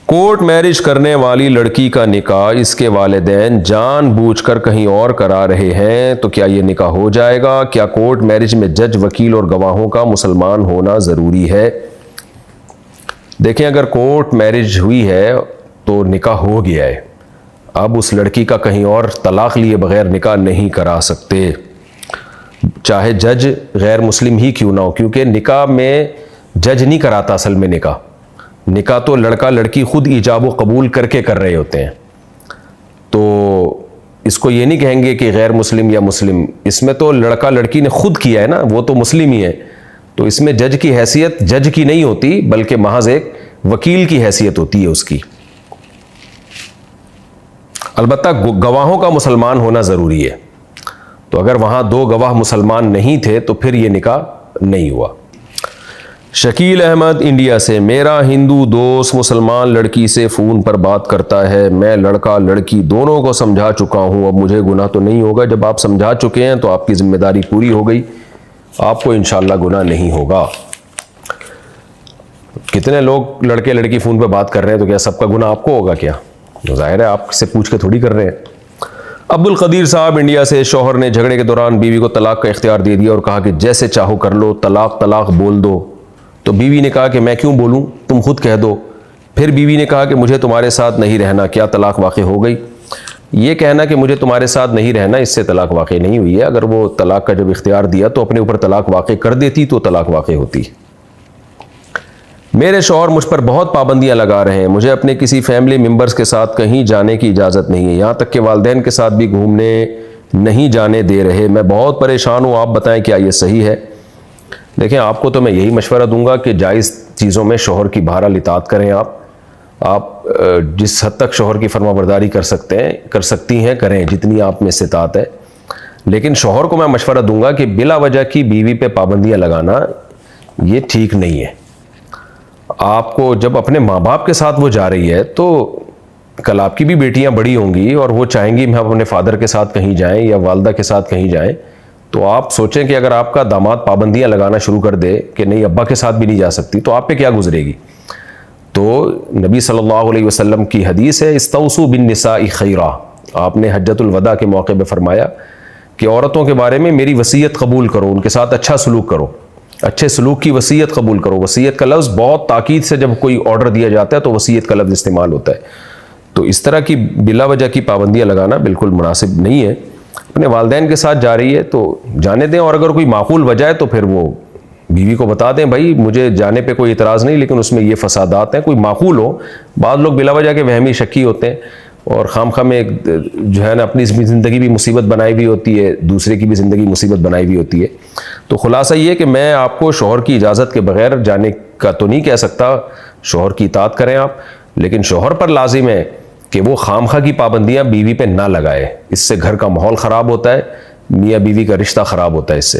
Court marriage کرنے والی لڑکی کا نکاح اس کے والدین جان بوجھ کر کہیں اور کرا رہے ہیں تو کیا یہ نکاح ہو جائے گا؟ کیا کورٹ میرج میں جج، وکیل اور گواہوں کا مسلمان ہونا ضروری ہے؟ دیکھیں، اگر کورٹ میرج ہوئی ہے تو نکاح ہو گیا ہے، اب اس لڑکی کا کہیں اور طلاق لیے بغیر نکاح نہیں کرا سکتے، چاہے جج غیر مسلم ہی کیوں نہ ہو، کیونکہ نکاح میں جج نہیں کراتا اصل میں نکاح تو لڑکا لڑکی خود ایجاب و قبول کر کے کر رہے ہوتے ہیں، تو اس کو یہ نہیں کہیں گے کہ غیر مسلم یا مسلم، اس میں تو لڑکا لڑکی نے خود کیا ہے نا، وہ تو مسلم ہی ہے، تو اس میں جج کی حیثیت جج کی نہیں ہوتی بلکہ محض ایک وکیل کی حیثیت ہوتی ہے اس کی۔ البتہ گواہوں کا مسلمان ہونا ضروری ہے، تو اگر وہاں دو گواہ مسلمان نہیں تھے تو پھر یہ نکاح نہیں ہوا۔ شکیل احمد انڈیا سے، میرا ہندو دوست مسلمان لڑکی سے فون پر بات کرتا ہے، میں لڑکا لڑکی دونوں کو سمجھا چکا ہوں، اب مجھے گناہ تو نہیں ہوگا؟ جب آپ سمجھا چکے ہیں تو آپ کی ذمہ داری پوری ہو گئی، آپ کو انشاءاللہ گناہ نہیں ہوگا۔ کتنے لوگ لڑکے لڑکی فون پہ بات کر رہے ہیں، تو کیا سب کا گناہ آپ کو ہوگا کیا؟ ظاہر ہے آپ سے پوچھ کے تھوڑی کر رہے ہیں۔ عبد القدیر صاحب انڈیا سے، شوہر نے جھگڑے کے دوران بیوی کو طلاق کا اختیار دے دیا اور کہا کہ جیسے چاہو کر لو، طلاق طلاق بول دو، تو بیوی نے کہا کہ میں کیوں بولوں، تم خود کہہ دو۔ پھر بیوی نے کہا کہ مجھے تمہارے ساتھ نہیں رہنا، کیا طلاق واقع ہو گئی؟ یہ کہنا کہ مجھے تمہارے ساتھ نہیں رہنا، اس سے طلاق واقع نہیں ہوئی ہے، اگر وہ طلاق کا جب اختیار دیا تو اپنے اوپر طلاق واقع کر دیتی تو طلاق واقع ہوتی۔ میرے شوہر مجھ پر بہت پابندیاں لگا رہے ہیں، مجھے اپنے کسی فیملی ممبرز کے ساتھ کہیں جانے کی اجازت نہیں ہے، یہاں تک کہ والدین کے ساتھ بھی گھومنے نہیں جانے دے رہے، میں بہت پریشان ہوں، آپ بتائیں کیا یہ صحیح ہے؟ دیکھیں، آپ کو تو میں یہی مشورہ دوں گا کہ جائز چیزوں میں شوہر کی بہرحال اطاعت کریں، آپ جس حد تک شوہر کی فرما برداری کر سکتی ہیں کریں، جتنی آپ میں استطاعت ہے، لیکن شوہر کو میں مشورہ دوں گا کہ بلا وجہ کی بیوی پہ پابندیاں لگانا یہ ٹھیک نہیں ہے۔ آپ کو جب اپنے ماں باپ کے ساتھ وہ جا رہی ہے تو کل آپ کی بھی بیٹیاں بڑی ہوں گی اور وہ چاہیں گی ہم اپنے فادر کے ساتھ کہیں جائیں یا والدہ کے ساتھ کہیں جائیں، تو آپ سوچیں کہ اگر آپ کا داماد پابندیاں لگانا شروع کر دے کہ نہیں ابا کے ساتھ بھی نہیں جا سکتی تو آپ پہ کیا گزرے گی؟ تو نبی صلی اللہ علیہ وسلم کی حدیث ہے، استوصوا بالنساء خیرا، آپ نے حجۃ الوداع کے موقع پہ فرمایا کہ عورتوں کے بارے میں میری وصیت قبول کرو، ان کے ساتھ اچھا سلوک کرو، اچھے سلوک کی وصیت قبول کرو۔ وصیت کا لفظ بہت تاکید سے جب کوئی آرڈر دیا جاتا ہے تو وصیت کا لفظ استعمال ہوتا ہے، تو اس طرح کی بلا وجہ کی پابندیاں لگانا بالکل مناسب نہیں ہے۔ اپنے والدین کے ساتھ جا رہی ہے تو جانے دیں، اور اگر کوئی معقول وجہ ہے تو پھر وہ بیوی کو بتا دیں بھائی مجھے جانے پہ کوئی اعتراض نہیں، لیکن اس میں یہ فسادات ہیں، کوئی معقول ہو۔ بعض لوگ بلا وجہ کے وہمی شکی ہوتے ہیں اور خام خواہ میں جو ہے نا اپنی زندگی بھی مصیبت بنائی ہوئی ہوتی ہے، دوسرے کی بھی زندگی مصیبت بنائی ہوئی ہوتی ہے۔ تو خلاصہ یہ کہ میں آپ کو شوہر کی اجازت کے بغیر جانے کا تو نہیں کہہ سکتا، شوہر کی اطاعت کریں آپ، لیکن شوہر پر لازم ہے کہ وہ خامخواہ کی پابندیاں بیوی پہ نہ لگائے، اس سے گھر کا ماحول خراب ہوتا ہے، میاں بیوی کا رشتہ خراب ہوتا ہے اس سے۔